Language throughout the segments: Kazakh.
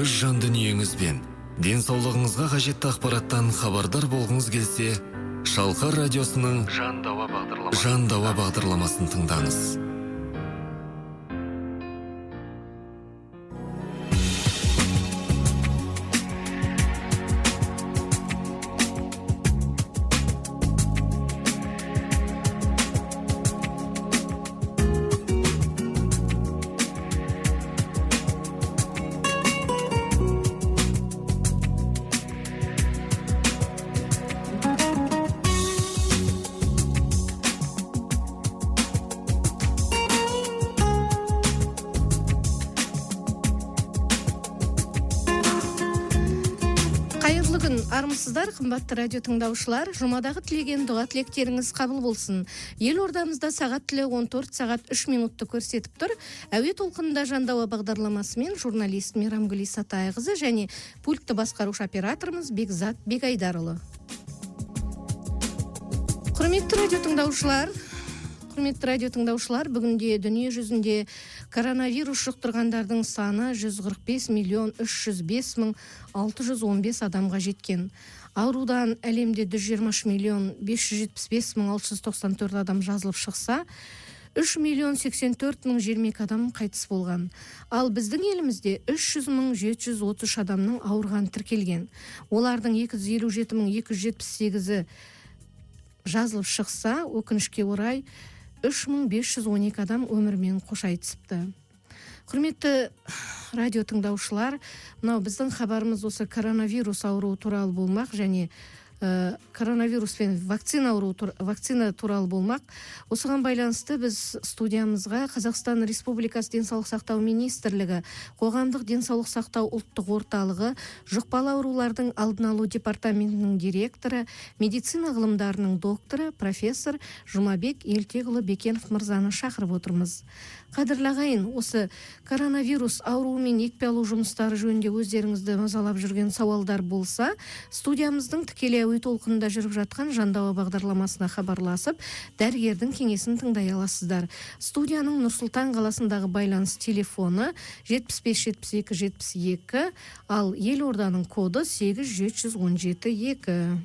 өз жан дүниеңізбен денсаулығыңызға қажетті ақпараттан хабардар болғыңыз келсе, Шалқар радиосының Жан дауа бағдарламасын тыңдаңыз. Армысыздар, қымбатты радио тыңдаушылар. Жұмадағы тілеген дұға тілектеріңіз қабыл болсын. Елордамызда сағат тілі 14 сағат 3 минутты көрсетіп тұр. Әуе толқынында Жан дауа бағдарламасымен журналист Мейрамгүл Исатайқызы және пультті басқарушы операторымыз Бекзат Бегайдарұлы. Құрметті радио тыңдаушылар, бүгінде дүние жүзінде коронавирус жұқтырғандардың саны 145.305.615 адамға жеткен. Аурудан әлемде 123.575.694 адам жазылып шықса, 3.084.022 адам қайтыс болған. Ал біздің елімізде 300.733 адамның ауырған тіркелген. Олардың 257.278-і жазылып шықса, өкінішке орай 3.512 адам өмірмен қош айтысыпты. Құрметті радио тыңдаушылар, мынау біздің хабарымыз осы коронавирус ауруы туралы болмақ және коронавируспен вакцина туралы болмақ. Осыған байланысты біз студиямызға Қазақстан Республикасы денсаулық сақтау министрлігі, қоғамдық денсаулық сақтау ұлттық орталығы, жұқпалы аурулардың алдын алу департаментінің директоры, медицина ғылымдарының докторы, профессор Жұмабек Елтеғұлы Бекенов мырзаны шақырып отырмыз. Қадірлі ағайын, осы коронавирус ауруымен екпе алу жұмыстары жөнінде өздеріңізді мазалап жүрген сауалдар болса, студиямыздың тікелей әуе толқынында жүріп жатқан Жан дауа бағдарламасына хабарласып, дәрігердің кеңесін тыңдай аласыздар. Студияның Нұр-Сұлтан қаласындағы байланыс телефоны 75-72-72, ал Елорданың коды 8-717-2.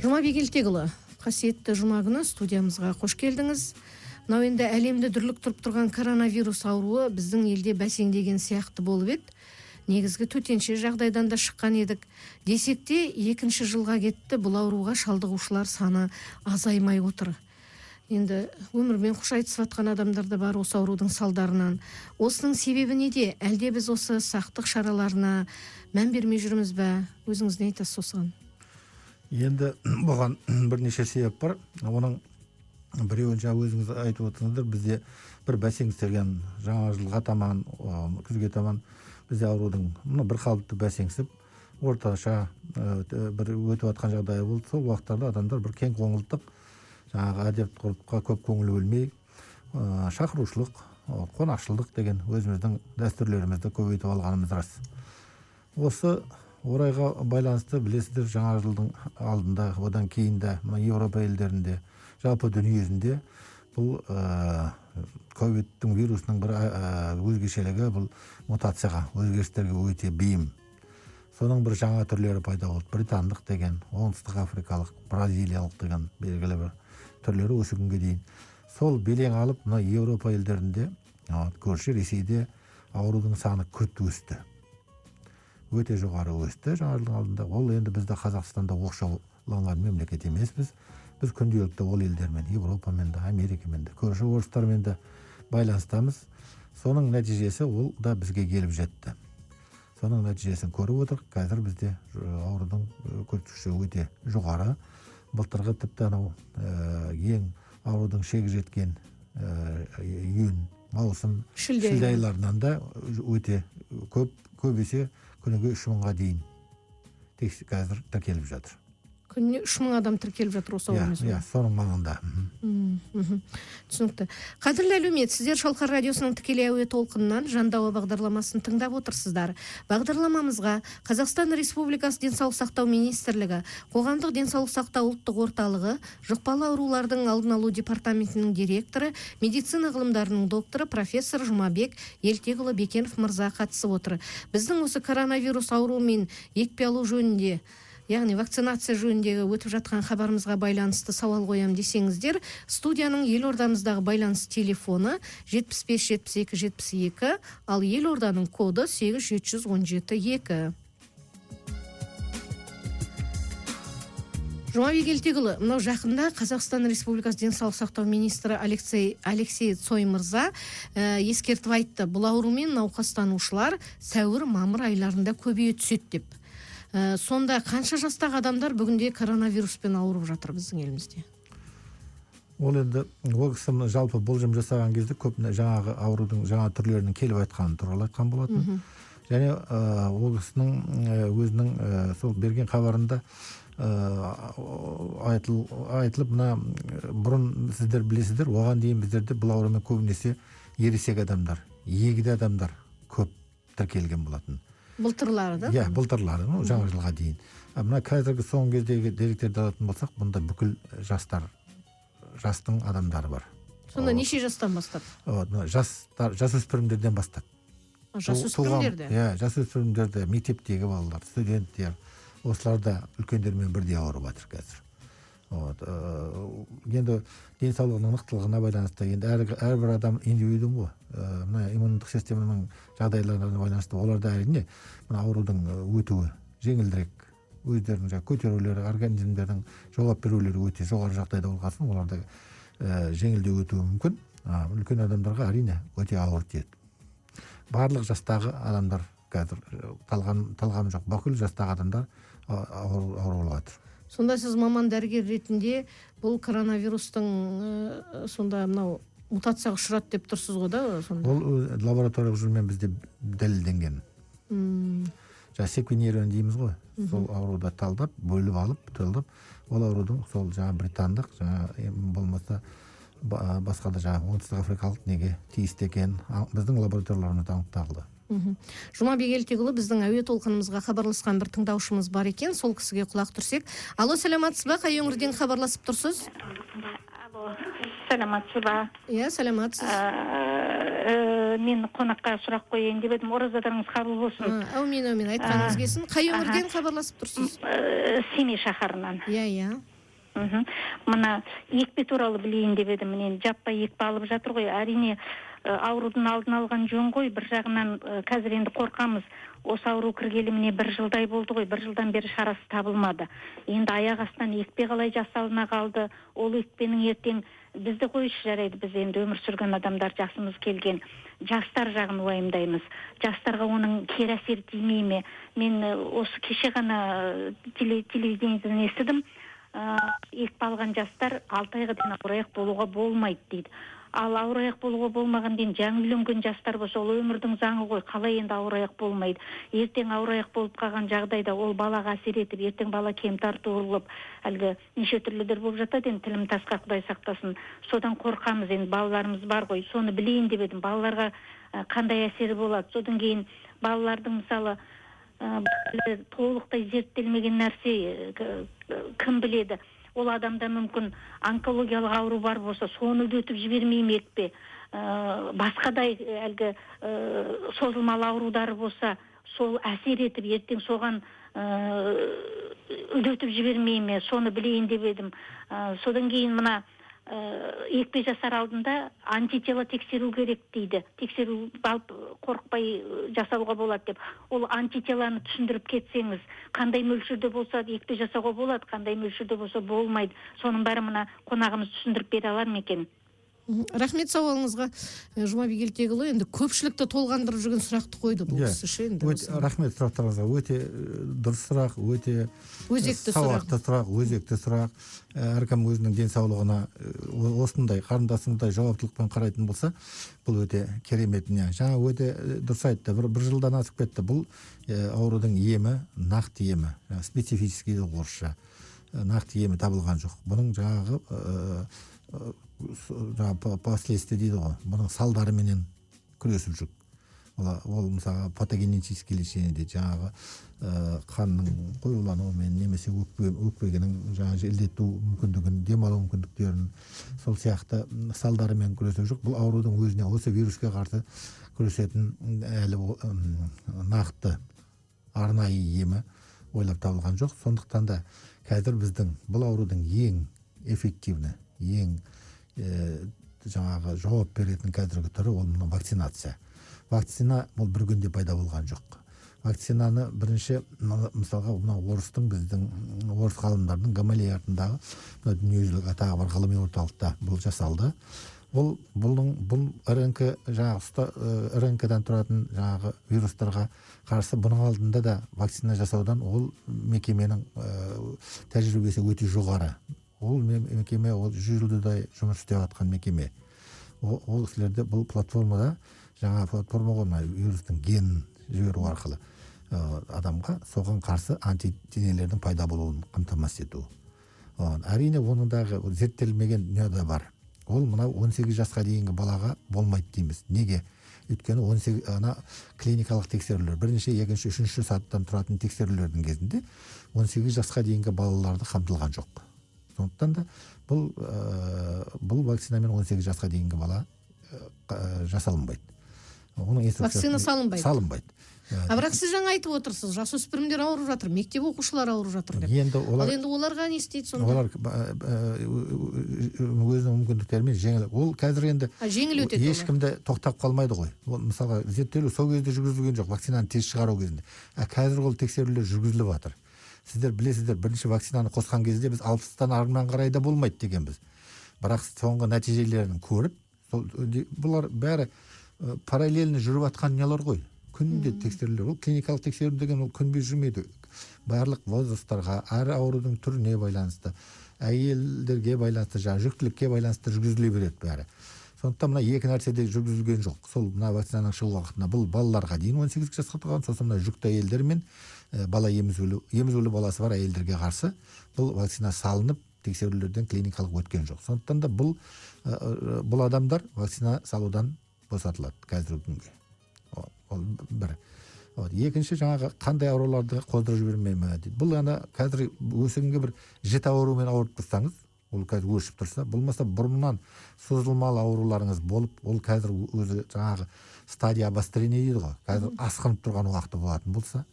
Жұмабек Елтеғұлы, қасиетті жұма күні студиямызға қош келдіңіз. Мынау енді әлемді дүрліктіріп тұрған коронавирус ауруы біздің елде бәсеңдеген сияқты болып еді. Негізгі төтенше жағдайдан да шыққан едік. Десек те, екінші жылға кетті, бұл ауруға шалдығушылар саны азаймай отыр. Енді өмірмен қош айтысып жатқан адамдар да бар осы аурудың салдарынан. Осының себебі неде? Әлде біз осы сақтық шараларына мән бермей жүрміз бе? Өзіңіз не айтасыз осыған? Енді бұған бірнеше себеп бар. Оның біреуін жаңа өзіңіз айтып отырсыңыздар, бізде бір бәсеңсіген жаңа жылға таман, күзге таман бізде аурудың бір қалыпты бәсеңсіп, орташа бір өтіп жатқан жағдайы болды. Сол уақыттарда адамдар бір кең көңілдік, жаңағы әдеп-ғұрыпқа көп көңіл бөлмей, шақырушылық, қонақшылдық деген өзіміздің дәстүрлерімізді көбейтіп алғанымыз рас. Осы орайға байланысты білесіздер, жаңа жылдың алдында, одан кейін де Еуропа елдерінде, жалпы дүниежүзінде бұл ковидтің вирусының бір өзгешелігі, бұл мутацияға, өзгерістерге өте бейім. Соның бір жаңа түрлері пайда болды. Британдық деген, оңтүстік африкалық, бразилиялық деген белгілі бір түрлері осы күнге дейін. Сол белең алып, мына Еуропа елдерінде, көрші Ресейде аурудың саны күрт өсті. Өте жоғары өсті жаңа жылдың алдында. Ол енді бізді Қазақстанда оқшауланған мемлекет емеспіз. Біз күнделікті ол елдермен, Еуропамен де, Америкамен де, көрші орыстармен де байланыстамыз. Соның нәтижесі ол да бізге келіп жетті. Соның нәтижесін көріп отыр. Қазір бізде аурудың көрсеткіші өте жоғары. Былтырғы тіпті анау ең аурудың шегі жеткен июнь, маусым, шілде айларынан да өте көп есе күніге 3.000-ға дейін қазір тіркеліп жатыр. күніне 3000 адам тіркеліп жатыр осы аурумен. Иә, соның маңында. Түсінікті. Қадірлі әлеумет, сіздер Шалқар радиосының тікелей әуе толқынынан Жандауа бағдарламасын тыңдап отырсыздар. Бағдарламамызға Қазақстан Республикасы денсаулық сақтау министрлігі, Қоғамдық денсаулық сақтау ұлттық орталығы, жұқпалы аурулардың алдын алу департаментінің директоры, медицина ғылымдарының докторы профессор Жұмабек Елтеғұлы Бекенов мырза қатысып отыр. Біздің осы коронавирус ауруымен екпе алу жөнінде, яғни вакцинация жөніндегі өтіп жатқан хабарымызға байланысты сауал қоям десеңіздер, студияның елордамыздағы байланыс телефоны 75-72-72, ал елорданың коды 8717-2. Жұмабек Елтеғұлы, мынау жақында Қазақстан Республикасы денсаулық сақтау министрі Алексей Цой мырза ескертіп айтты, бұл аурумен науқастанушылар сәуір-мамыр айларында көбейе түседі деп. Сонда қанша жастағы адамдар бүгінде коронавируспен ауырып жатыр біздің елімізде? Ол енді ол кісі жалпы болжам жасаған кезде көп жаңағы аурудың жаңа түрлерінің келіп айтқаны туралы айтқан болатын. Және ол кісінің өзінің сол берген хабарында айтылып, мына бұрын сіздер білесіздер, оған дейін біздерде бұл аурумен көбінесе ересек адамдар, егде адамдар көп тіркелген болатын. Былтырлары да? Иә, былтырлары, жаңа жылға дейін. Мына қазіргі соңғы кездегі деректерді алатын болсақ, бұнда бүкіл жастың адамдары бар. Сонда неше жастан бастап? Жасөспірімдерден бастап. Жасөспірімдерді? Иә, жасөспірімдерді, мектептегі балалар, студенттер, осыларда үлкендермен бірдей ауырып жатыр қазір. Енді денсаулығының мықтылығына байланысты, енді әрбір адам индивидуум ғой. Мына иммундық системаның жағдайларына байланысты оларда әрине мына аурудың өтуі жеңілдірек, өздерінің көтерулері, организмдердің жауап берулері өте жоғары жағдайда болғасын, оларда жеңілдеу өтуі мүмкін. Үлкен адамдарға әрине өте ауыр тиеді. Барлық жастағы адамдар қазір талғам жоқ, бүкіл жастағы адамдар ауырып жатыр. Сонда сіз маман дәрігер ретінде бұл коронавирустың сонда мынау мутацияға ұшырады деп тұрсыз ғой да? Ол лабораториялық жолмен бізде дәлелденген. Секвенирование дейміз ғой. Сол ауруды талдап, бөліп алып, ол аурудың сол британдық, болмаса басқа да оңтүстік африкалық неге тиісті екен біздің лабораторияларымызда анықталды. Жұмабек Елтеғұлы, біздің әуе толқынымызға хабарласқан бір тыңдаушымыз бар екен, сол кісіге құлақ түрсек. Алло, саламатсыз ба? Қай өңірден хабарласып тұрсыз? Алло, саламатсыз ба? Иә, саламатсыз. Мен қонаққа сұрақ қояйын деп едім, оразадарыңыз қабыл болсын. Әумин, айтқаныңыз келсін. Қай өңірден хабарласып тұрсыз? Семей шаһарынан. Иә. Мына екпе туралы білейін деп едім. Мен жаппай екпе алып жатыр ғой. Әрине аурудың алдын алған жөн ғой. Бір жағынан қазір енді қорқамыз. Осы ауру кіргелі міне 1 жылдай болды ғой. 1 жылдан бері шарасы табылмады. Енді аяқ астынан екпе қалай жасалына қалды. Ол екпенің ертең бізді қойшы жарайды, біз енді өмір сүрген адамдар жасымыз келген. Жастар жағын уайымдаймыз. Жастарға оның кері әсері тимей ме? Мен осы кеше ғана телевидениеден естідім. Екпе алған жастар 6 айға дейін ауыраяқ болуға болмайды дейді. Ал ауыраяқ болуға болмаған дейін жаңа үйленген жастар болса, ол өмірдің заңы ғой, қалай енді ауыраяқ болмайды. Ертең ауыраяқ болып қалған жағдайда ол балаға әсер етіп, ертең бала кемтар туылып, әлгі неше түрлілер болып жатады, енді тілім тасқа Құдай сақтасын. Содан қорқамыз, енді балаларымыз бар ғой, соны білейін деп едім. Балаларға қандай әсері болады? Содан кейін балалардың мысалы толықтай зерттелмеген нәрсе кім біледі? Ол адамда мүмкін онкологиялық ауру бар болса, соны өтіп жібермей ме екпе? Басқадай әлгі созылмалы аурудары болса, сол әсер етіп, ертең соған өтіп жібермей ме? Соны білейін деп едім. Содан кейін мына екпе жасар алдында антитела тексеру керек дейді. Тексеру алып қорықпай жасауға болады деп. Ол антителаны түсіндіріп кетсеңіз, қандай мөлшерде болса екпе жасауға болады, қандай мөлшерде болса болмайды. Соның бәрі мына қонағымыз түсіндіріп бере алар ма екен? Рахмет сауалыңызға. Жұмабек Елтеғұлы енді көпшілікті толғандырып жүрген сұрақты қойды бұл кісі. Рахмет сұрақтарыңызға. Өте дұрыс сұрақ, өте сауатты сұрақ, өзекті сұрақ. Әркім өзінің денсаулығына осындай қарындасыңыздай жауаптылықпен қарайтын болса, бұл өте керемет. Жаңа өте дұрыс айтты. Бір жылдан асып кетті. Бұл аурудың емі, нақты емі, специфический орысша. нақты емі табылған жоқ. Бұның жаңағы последствия дейді ғой, бұның салдарыменен күресіп жүр. Ол мысалы патогенетический лечение дейді, жаңағы қанның қоюлануымен немесе өкпенің жаңағы желдету мүмкіндігін, демалу мүмкіндіктерін, сол сияқты салдарымен күресіп жүр. Бұл аурудың өзіне, осы вирусқа қарсы күресетін әлі нақты арнайы емі ойлап табылған жоқ. Сондықтан да қазір біздің бұл аурудың ең эффективні, ең жаңағы жауап беретін қазіргі түрі ол вакцинация. Вакцина бұл бір күнде пайда болған жоқ. Вакцинаны бірінші мысалға біздің орыс ғалымдардың Гамалей атындағы дүниежүзілік атағы бар ғылыми орталықта бұл жасалды. Бұл РНК-дан тұратын жаңағы вирустарға қарсы бұның алдында да вакцина жасаудан ол мекеменің тәжірибесі өте жоғары. Ол мекеме 100 жылдай жұмыс істеп жатқан мекеме. Ол кісілерде бұл платформада, жаңа платформа ғой, вирустың генін жіберу арқылы адамға соған қарсы антиденелердің пайда болуын қамтамасыз ету. Әрине оныңдағы зерттелмеген дүние де бар. Ол мынау 18 жасқа дейінгі балаға болмайды дейміз. Неге? Өйткені 18 клиникалық тексерулер, бірінші, екінші, үшінші сатыдан тұратын тексерулердің кезінде 18 жасқа дейінгі балаларды қамтылған жоқ. Сондықтан да бұл вакцинамен 18 жасқа дейінгі бала жасалынбайды. Вакцина салынбайды. Бірақ сіз жаңа айтып отырсыз, жасөспірімдер ауырып жатыр, мектеп оқушылары ауырып жатыр деп. Енді оларға не істейді сонда? Олар өзінің мүмкіндіктерімен жеңіл. Ол қазір енді ешкімді тоқтап қалмайды ғой. Мысалға зерттеулер сол кезде жүргізілген жоқ, вакцинаны тез шығару кезінде. Қазір ол тексерулер жүргізіліп жатыр. Сіздер білесіздер, бірінші вакцинаны қосқан кезде біз 60-тан арман қарай да болмайды дегенбіз. Бірақ соңғы нәтижелерін көріп, бұлар бәрі параллельно жүріп жатқан нелер ғой. Күнде тексерулер. Ол клиникалық тексеру деген ол күнбе жүрмейді. Барлық возрасттарға, әр аурудың түріне байланысты, әйелдерге байланысты, жүктілікке байланысты жүргізіле береді бәрі. Сондықтан мына екі нәрседе жүргізілген жоқ. Сол мына вакцинаның шығу уақытында бұл балаларға дейін 18 жасқа толған, сосын мына жүкті әйелдер мен бала емізулі баласы бар әйелдерге қарсы бұл вакцина салынып, тексерулерден клиникалық өткен жоқ. Сондықтан да бұл адамдар вакцина салудан босатылады қазіргі күнге. Ол бір. Екінші, жаңағы қандай ауруларды қоздырып жібермейме дейді. Бұл қазір өсіңге бір жіті аурумен ауырып тұрсаңыз, ол қазір өшіп тұрса, болмаса бұрыннан созылмалы ауруларыңыз болып, ол қазір өзі жаңағы стадия обострения дейді ғой, қазір асқынып тұрған уақыты болатын болса,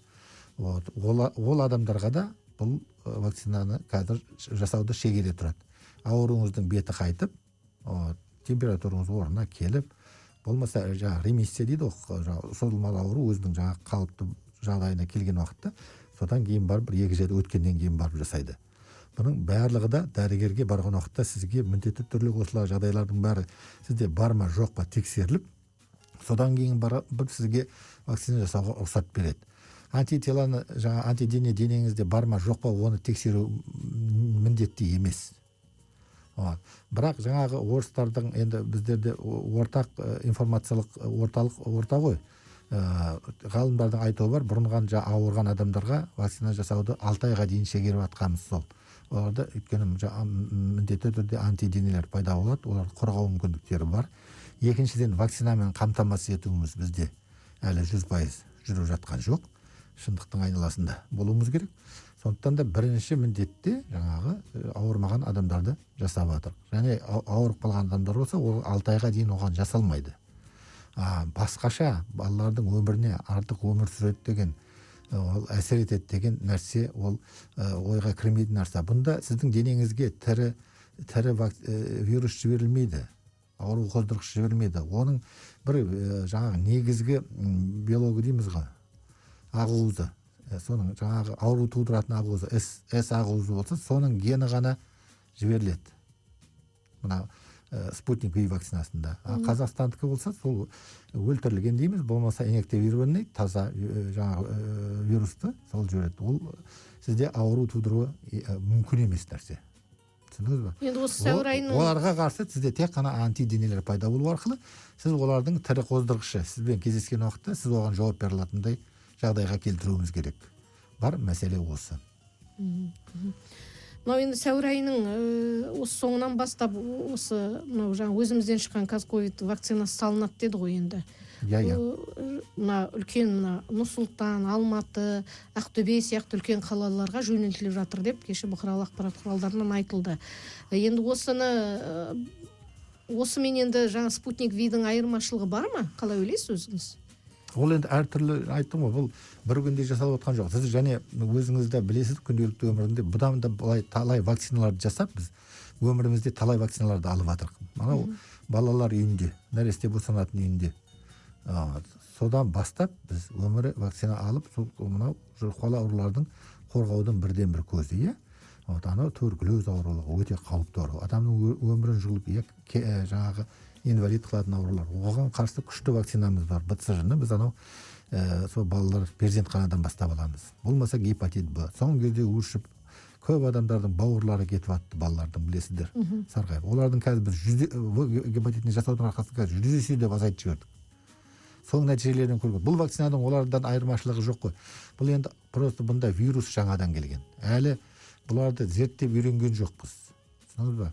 ол адамдарға да бұл вакцинаны қазір жасауды шегере тұрады. Ауруыңыздың беті қайтып, температураңыз орнына келіп, болмаса ремиссия дейді ғой, созылмалы ауру өзінің жаңағы қалыпты жағдайына келген уақытта, содан кейін барып, 2 жыл өткеннен кейін барып жасайды. Бұның барлығы да дәрігерге барған уақытта сізге міндетті түрде осылар жағдайлардың бәрі сізде бар ма жоқ па тексеріліп, содан кейін барып сізге вакцина жасауға рұқсат береді. Антителаны, антидене денеңізде бар ма жоқ па, оны тексеру міндетті емес. Бірақ жаңағы орыстардың, енді біздерде ортақ информациялық орта ғой, ғалымдардың айтуы бар, бұрынған ауырған адамдарға вакцина жасауды 6 айға дейін шегеріп атқанымыз сол. Оларда өйткені міндетті түрде антиденелер пайда болады, олар қорғау мүмкіндіктері бар. Екіншіден, вакцинамен қамтамасыз етуіміз бізде әлі 100% жүріп жатқан жоқ. Шындықтың айналасында болуымыз керек. Сондықтан да бірінші міндетте жаңағы ауырмаған адамдарды жасап жатыр. Және ауырып қалған адамдар болса, ол 6 айға дейін оған жасалмайды. Басқаша балалардың өміріне артық өмір сүреді деген, ол әсер етеді деген нәрсе, ол ойға кірмейтін нәрсе. Бұнда сіздің денеңізге тірі вирус жіберілмейді, ауру қоздырғыш жіберілмейді. Оның бір жаңағы негізгі биология дейміз ғой, ақуызы, соның жаңағы ауру тудыратын ақуызы, С ақуызы болса, соның гені ғана жіберіледі. Мына спутник V вакцинасында. Қазақстандікі болса, сол өлтірілген дейміз, болмаса инактивированный таза жаңағы вирусты сол жібереді. Ол сізде ауру тудыруы мүмкін емес нәрсе. Түсіндіңіз бе? Енді осы сәуір айының оларға қарсы сізде тек қана антиденелер пайда болу арқылы сіз олардың тірі қоздырғышы, сізбен кездескен уақытта сіз оған жауап бере алатындай жағдайға келтіруіміз керек. Бар мәселе осы. мынау енді сәуір айының осы соңынан бастап осы мынау жаңа өзімізден шыққан қазковид вакцинасы салынады деді ғой енді. Мына үлкен мына Нұр-Сұлтан, Алматы, Ақтөбе сияқты үлкен қалаларға жөнелтіліп жатыр деп кеше бұқаралық ақпарат құралдарынан айтылды. Енді осымен енді жаңа спутник V-дің айырмашылығы бар ма? Қалай ойлайсыз өзіңіз? Ол енді әртүрлі айттым ғой, бұл бір күнде жасалып отқан жоқ. Сіз және өзіңіз де білесіз, күнделікті өмірінде бұдан да талай вакциналарды жасап, біз өмірімізде талай вакциналарды алып жатырмыз. Анау балалар үйінде, нәресте босанатын үйінде. Содан бастап біз өмірі вакцина алып, мынау жұқпалы аурулардың қорғаудың бірден бір көзі, иә. Анау туберкулез аурулығы өте қауіпті ауру. Адамның өмірін жұлып жаңағы инвалид қылатын аурулар. Оған қарсы күшті вакцинамыз бар. БЦЖ-ны біз анау сол балалар перзентханадан бастап аламыз. Болмаса гепатит Б. Соңғы кезде өршіп көп адамдардың бауырлары кетіп атты, балалардың, білесіздер, сарғайып. Олардың қазір біз гепатитini жасаудың арқасында 100 есе азайтып жібердік. Соң нәтижелерін көрдік. Бұл вакцинаның олардан айырмашылығы жоқ қой. Бұл енді просто бұнда вирус жаңадан келген. Әлі бұларды зерттеп үйренген жоқпыз. Түсініңіз ба?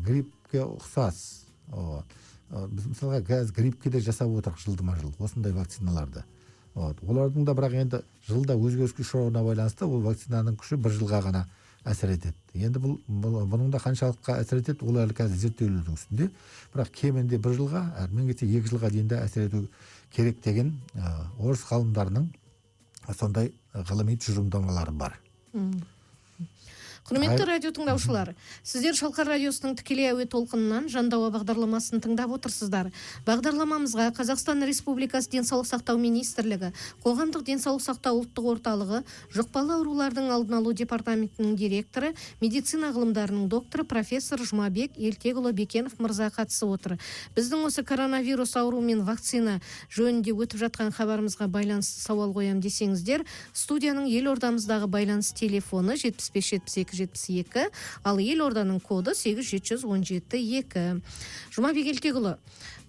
Гриппке ұқсас. Біз мысалға қазір гриппке де жасап отырық жылдыма-жыл осындай вакциналарды. Олардың да бірақ енді жылда өзгеріске ұшырауына байланысты ол вакцинаның күші бір жылға ғана әсер етеді. Енді бұның да қаншалыққа әсер етеді, ол әлі қазір зерттеулердің үстінде. Бірақ кемінде бір жылға, әрмен кетсе 2 жылға дейін де әсер ету керек деген орыс ғалымдарының сондай ғылыми тұжырымдамалары бар. Құрметті радио тыңдаушылар, сіздер Шалқар радиосының тікелей әуе толқынынан Жандауа бағдарламасын тыңдап отырсыздар. Бағдарламамызға Қазақстан Республикасы денсаулық сақтау министрлігі, Қоғамдық денсаулық сақтау ұлттық орталығы, жұқпалы аурулардың алдын алу департаментінің директоры, медицина ғылымдарының докторы профессор Жұмабек Елтегұлы Бекенов мырза қатысып отыр. Біздің осы коронавирус ауру мен вакцина жөнінде өтіп жатқан хабарымызға байланысты сауал қоям десеңіздер, студияның елордамыздағы байланыс телефоны 7572, ал елорданың коды 87172. Жұмабек Елтегұлы,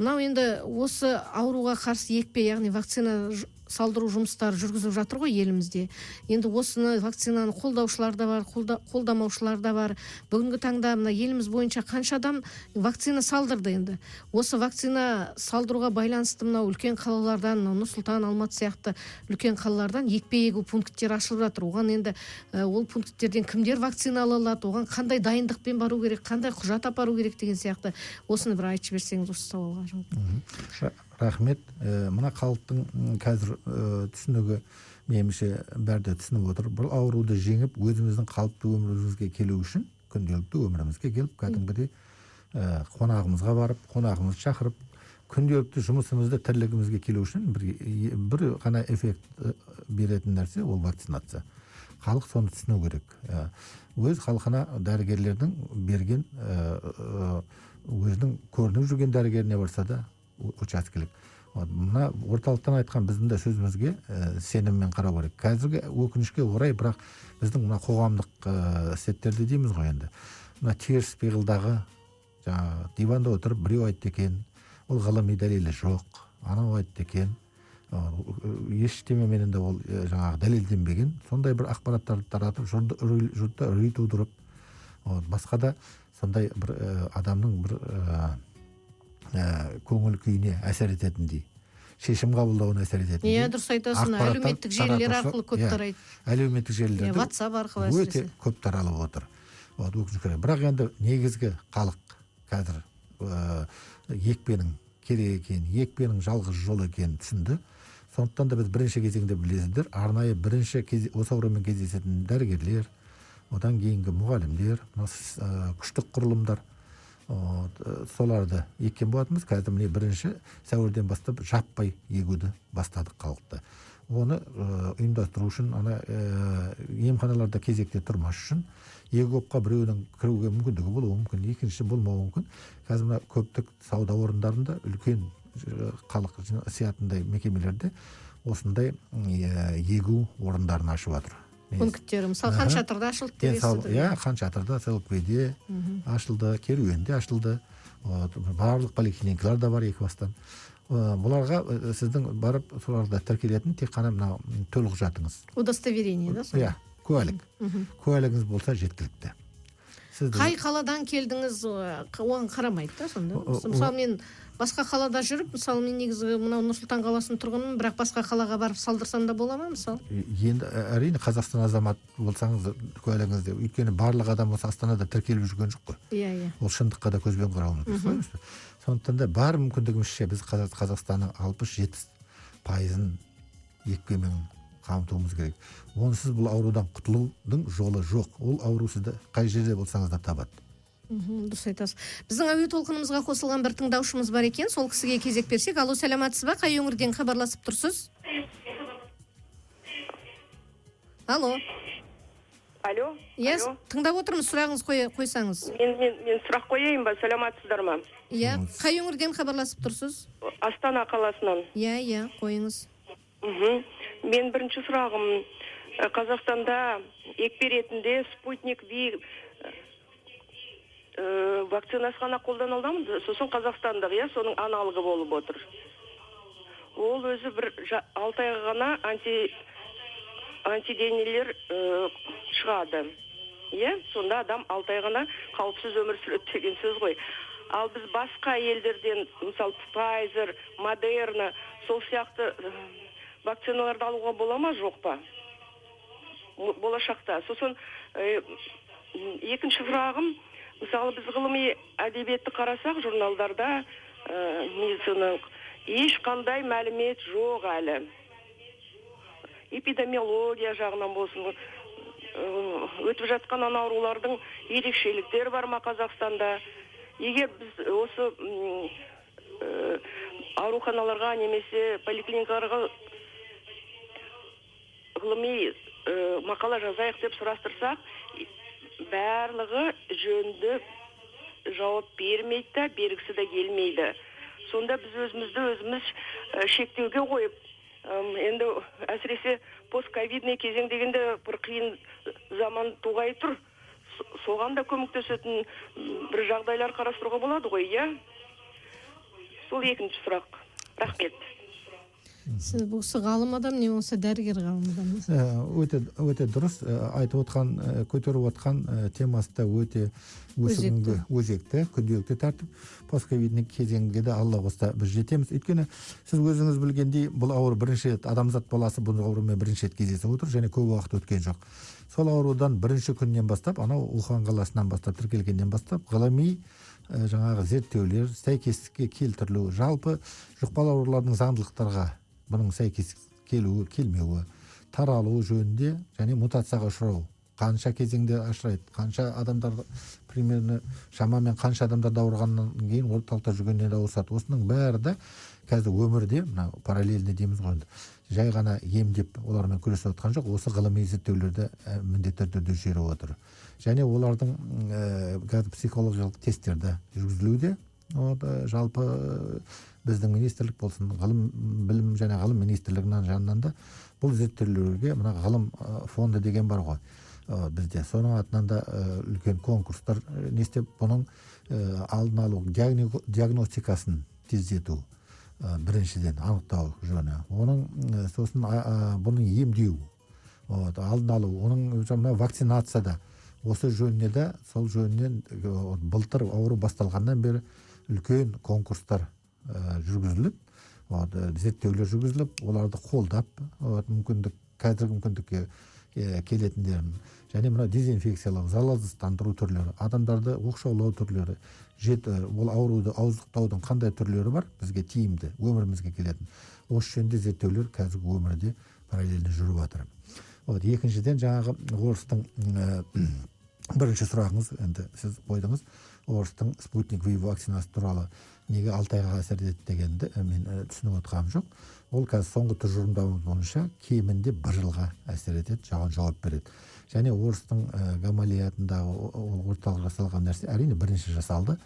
мынау енді осы ауруға қарсы екпе, яғни вакцина салдыру жұмыстары жүргізіп жатыр ғой елімізде. Енді осыны вакцинаны қолдаушылар да бар, қолдамаушылар да бар. Бүгінгі таңда мына еліміз бойынша қанша адам вакцина салдырды енді. Осы вакцина салдыруға байланысты мынау үлкен қалалардан, Нұр-Сұлтан, Алматы сияқты үлкен қалалардан екпе егу пункттер ашылып жатыр. Оған енді ол пункттерден кімдер вакцина ала алады, оған қандай дайындықпен бару керек, қандай құжат апару керек деген сияқты. Осыны бір айтып берсеңіз осы сауалға жауап. Рахмет. Мына халықтың қазір түсінігі меніңше бәрі түсініп отыр. Бұл ауруды жеңіп, өзіміздің қалыпты өмірімізге келу үшін, күнделікті өмірімізге келіп, кәдімгідей қонағымызға барып, қонағымызды шақырып, күнделікті жұмысымызды, тірлігімізге келу үшін бір ғана эффект беретін нәрсе ол вакцинация. Халық соны түсіну керек. Өз халқына дәрігерлердің берген, өзінің көрініп жүрген дәрігеріне барса да учаскелік. Мына орталықтан айтқан біздің де сөзімізге сеніммен қарау керек. Қазіргі өкінішке орай, бірақ біздің мына қоғамдық сеттерде дейміз ғой енді. Мына теріс пиғылдағы диванда отырып біреу айтты екен, ол ғылыми дәлелі жоқ, анау айтты екен, ештемемен де ол жаңағы дәлелденбеген, сондай бір ақпараттарды таратып, жұртта үрей тудырып, басқа да сондай бір адамның бір көңіл күйіне әсер ететіндей, шешім қабылдауына әсер ететіндей. Иә, дұрыс айтасың, әлеуметтік желілер арқылы көп тарайды. Әлеуметтік желілерде WhatsApp арқылы әсіресе өте көп таралып отыр. Бірақ енді негізгі халық қазір екпенің керек екенін, екпенің жалғыз жол екенін түсінді. Сондықтан да біз бірінші кезеңде білесіздер, арнайы бірінші осы аурумен кездесетін дәрігерлер, одан кейінгі мұғалімдер, күштік құрылымдар, соларды еккен болатынбыз. Қазір міне бірінші сәуірден бастап жаппай егуді бастадық халықты. Оны ұйымдастыру үшін, емханаларда кезекте тұрмас үшін, егопқа біреудің кіруге мүмкіндігі болуы мүмкін, екінші болмауы мүмкін. Қазір мына көптік сауда орындарында, үлкен халық сиятындай мекемелерде осындай егу орындарын ашып жатыр. Пункттері, мысалы Хан Шатырда ашылды деп естідім. Иә, Хан Шатырда, Селкведе ашылды, Керуенде ашылды, барлық поликлиникалар да бар Екібастан. Бұларға сіздің барып соларда тіркелетін тек қана төлқұжатыңыз. Удостоверение, да? Иә, куәлік. Куәлігіңіз болса жеткілікті. қай қаладан келдіңіз оған қарамайды да сонда. Мысалы мен басқа қалада жүріп, мысалы мен негізі мынау Нұр-Сұлтан қаласының тұрғынымын, бірақ басқа қалаға барып салдырсам да бола ма мысалы? Енді әрине Қазақстан азаматы болсаңыз куәлігіңізде, өйткені барлық адам осы Астанада тіркеліп жүрген жоқ қой. Иә. Ол шындыққа да көзбен қарауымыз керек. Сондықтан да бар мүмкіндігімізше біз Қазақстанның 67%-ын екпемен қамтуымыз керек. Онсыз бұл аурудан құтылудың жолы жоқ. Ол ауру сізді қай жерде болсаңыз да табады. Дұрыс айтасыз. Біздің әуе толқынымызға қосылған бір тыңдаушымыз бар екен, сол кісіге кезек берсек. Алло, сәлеметсіз ба? Қай өңірден хабарласып тұрсыз? Алло. Алло. Иә, тыңдап отырмыз, сұрағыңыз қойсаңыз. Мен сұрақ қояйын ба, сәлеметсіздер ма? Иә, қай өңірден хабарласып тұрсыз? Астана қаласынан. Иә, қойыңыз. Мен бірінші сұрағым, Қазақстанда екпе ретінде спутник V вакцинасы ғана қолданылды, сосын қазақстандық, соның аналогы болып отыр. Ол өзі бір 6 айға ғана антиденелер шығады. Сонда адам 6 ай ғана қауіпсіз өмір сүреді деген сөз ғой. Ал біз басқа елдерден, мысалы Pfizer, Moderna, сол сияқты вакциналарды алуға бола ма, жоқ па? Болашақта. Сосын екінші сұрағым, мысалы біз ғылыми әдебиетті қарасақ, журналдарда медициналық ешқандай мәлімет жоқ әлі. Эпидемиология жағынан болсын, өтіп жатқан аурулардың ерекшеліктері бар ма Қазақстанда? Егер біз осы ауруханаларға немесе поликлиникаларға ғылыми мақала жазайық деп сұрастырсақ, барлығы жөнді жауап бермейді, бергісі де келмейді. Сонда біз өзіміз шектеуге қойып, енді әсіресе постковидный кезең дегенде бір қиын заман туғай тұр. Соған да көмектесетін бір жағдайлар қарастыруға болады ғой, Сол екінші сұрақ. Рахмет. Сіз осы ғалым адам, не болса дәрігер ғалым адам? Өте дұрыс. Айтып отқан, көтеріп отқан темасы да өте өзекті, күнделікті тәртіп. Постковидный кезеңге де Алла қосса біз жетеміз. Өйткені сіз өзіңіз білгендей, бұл ауру бірінші рет, адамзат баласы бұл аурумен бірінші рет кездесіп отыр, және көп уақыт өткен жоқ. Сол аурудан бірінші күннен бастап, анау Ухан қаласынан бастап, тіркелгеннен бастап, ғылыми жаңағы зерттеулер, сәйкестікке келтірілу, жалпы жұқпалы аурулардың заңдылықтарға бұның сәйкес келуі, келмеуі, таралуы жөнінде және мутацияға ұшырау, қанша кезеңде ашырайды, қанша адамдар примерно шамамен қанша адамдар ауырғаннан кейін орталықта жүргеннен ауысады. Осының бәрі де қазір өмірде, мына параллельно дейміз ғой, жай ғана емдеп олармен күресіп отқан жоқ, осы ғылыми зерттеулерді міндетті түрде жүріп отыр. Және олардың психологиялық тесттерді жүргізілуде. Жалпы біздің министрлік болсын, білім және ғылым министрлігінің жанынан да бұл зерттеулерге мына ғылым фонды деген бар ғой бізде. Соның атынан да үлкен конкурстар не істеп, бұның алдын алу, диагностикасын тездету, біріншіден анықтау жөні. Оның сосын бұның емдеу, алдын алу, оның вакцинацияда осы жөніне де, сол жөнінен былтыр ауру басталғаннан бері үлкен конкурстар жүргізіліп, зерттеулер жүргізіліп, оларды қолдап, қазіргі мүмкіндікке келетіндерін, және мына дезинфекциялау, залалсыздандыру түрлері, адамдарды оқшаулау түрлері, ол ауруды ауыздықтаудың қандай түрлері бар, бізге тиімді, өмірімізге келетін. Осы жөнінде зерттеулер қазіргі өмірде параллельно жүріп жатыр. Екіншіден, жаңағы орыстың бірінші сұрағыңыз, енді сіз қойдыңыз, орыстың спутник V вакцинасы туралы неге 6 айға әсер етеді дегенді мен түсініп отырғаным жоқ. Ол қазір соңғы тұжырымдамасы бойынша кемінде 1 жылға әсер етеді, жауап береді. Және орыстың Гамалия атындағы орталық жасалған нәрсе әрине бірінші жасалды.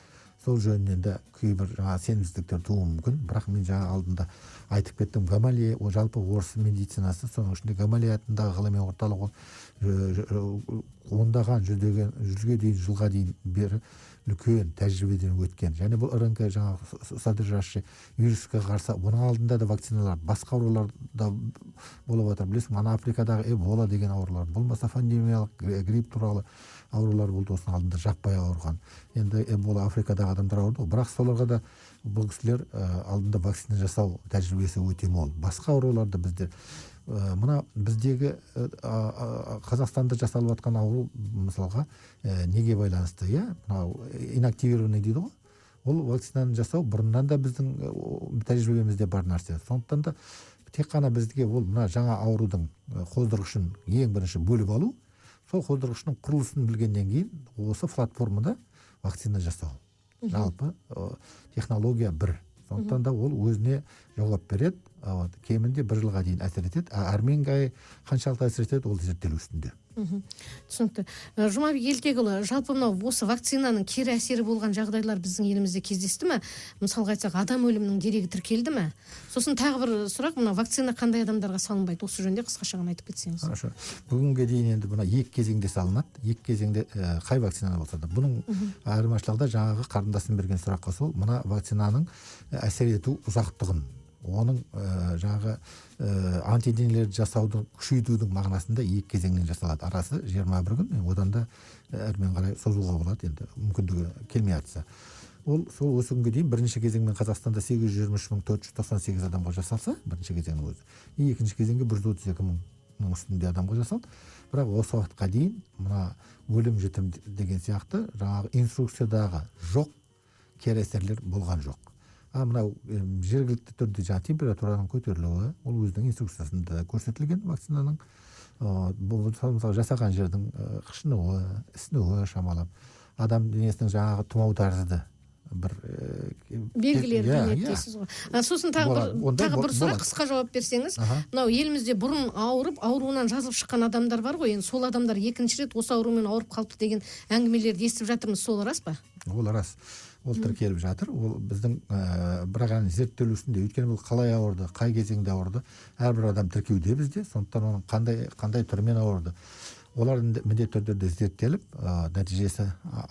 Сол жөнінен де кейбір сенімсіздіктер тууы мүмкін, бірақ мен жаңа алдында айтып кеттім, Гамалия жалпы орыс медицинасы, соның ішінде Гамалия атындағы ғылыми орталық ондаған жүзге дейін жылға дейін бері үлкен тәжірибеден өткен, және бұл РНК жаңағы содержащий вирусқа қарсы бұның алдында да вакциналар басқа ауруларда болып жатыр. Білесің, ана Африкадағы эбола деген аурулар, болмаса пандемиялық грипп туралы аурулар болды, осының алдында жаппай ауырған. Енді эбола Африкадағы адамдар ауырды, бірақ соларға да бұл кісілер алдында вакцина жасау тәжірибесі өте мол. Басқа ауруларды бізде мына біздегі Қазақстанда жасалып жатқан ауру мысалға неге байланысты, мынау инактивированный дейді ғой, ол вакцинаны жасау бұрыннан да біздің тәжірибемізде бар нәрсе. Сондықтан да тек қана бізге ол мына жаңа аурудың қоздырғышын ең бірінші бөліп алу, сол қоздырғышының құрылысын білгеннен кейін осы платформада вакцина жасау. Жалпы технология бір. Сондықтан да ол өзіне жауап береді, кемінде 1 жылға дейін әсер етеді. Арменге қаншалықты әсер етеді, ол зерттелу үстінде. Түсінікті. Жұмабек Елтекұлы, жалпы мынау осы вакцинаның кері әсері болған жағдайлар біздің елімізде кездесті ме? Мысалға айтсақ, адам өлімінің дерегі тіркелді ме? Сосын тағы бір сұрақ, мына вакцина қандай адамдарға салынбайды? Осы жөнінде қысқаша ғана айтып кетсеңіз. Бүгінге дейін енді бұна екі кезеңде салынады. Екі кезеңде қай вакцина болса да. Бұның айырмашылығы жаңағы қарындасым берген сұраққа сол, мына вакцинаның әсер ету ұзақтығын, оның жаңағы антиденелерді жасаудың, күшейтудің мағынасында екі кезеңнен жасалады. Арасы 21 күн, одан да әрмен қарай созуға болады, енді мүмкіндігі келмей жатса. Ол сол осы күнге дейін бірінші кезеңмен Қазақстанда 823.498 адамға жасалса, бірінші кезеңнің өзі. Екінші кезеңге 132.000 үстінде адамға жасалды. Бірақ осы уақытқа дейін мына өлім жітім деген сияқты жаңағы инструкциядағы жоқ кері әсерлер болған жоқ. Мынау жергілікті түрде жаңа температураның көтерілуі, ол өзінің инструкциясында көрсетілген вакцинаның. Бұл жасаған жердің қышынуы, ісінуі шамалап, адам денесінің жаңағы тұмау тәрізді бір белгілер дейсіз ғой. Сосын тағы бір сұрақ, қысқа жауап берсеңіз, мынау елімізде бұрын ауырып, ауруынан жазылып шыққан адамдар бар ғой, енді сол адамдар екінші рет осы аурумен ауырып қалыпты деген әңгімелерді естіп жатырмыз, сол рас па? Ол рас. Ол тіркеліп жатыр. Ол біздің бірақ зерттелу үстінде, өйткені бұл қалай ауырды, қай кезеңде ауырды, әрбір адам тіркеуде бізде, сондықтан оның қандай түрмен ауырды, олар міндетті түрде зерттеліп, нәтижесі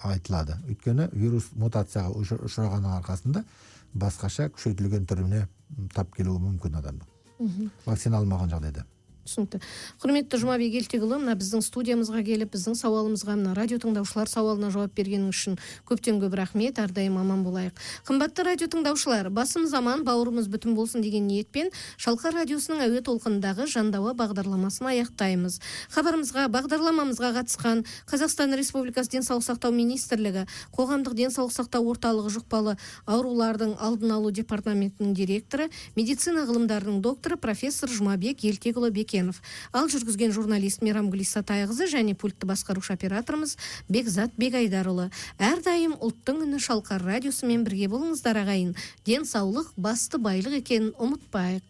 айтылады. Өйткені вирус мутацияға ұшырағанның арқасында басқаша күшейтілген түріне тап келуі мүмкін адамның. Вакцина алмаған жағдайда. Түсінікті. Құрметті Жұмабек Елтекұлы, мына біздің студиямызға келіп, біздің сауалымызға, мына радио тыңдаушылар сауалына жауап бергенің үшін көптен көп рахмет, әрдайым аман болайық. Қымбатты радио тыңдаушылар, басымыз аман, бауырымыз бүтін болсын деген ниетпен Шалқар радиосының әуе толқынындағы Жандауа бағдарламасын аяқтаймыз. Хабарымызға, бағдарламамызға қатысқан Қазақстан Республикасы денсаулық сақтау министрлігі, қоғамдық денсаулық сақтау орталығы жұқпалы аурулардың алдын алу департаментінің директоры, медицина ғылымдарының докторы профессор Жұмабек Елтекұлы ал жүргізген журналист Мейрамгүл Исатайқызы және пультті басқарушы операторымыз Бекзат Бегайдарұлы. Әрдайым ұлттың үні Шалқар радиосымен бірге болыңыздар ағайын. Денсаулық басты байлық екенін ұмытпайық.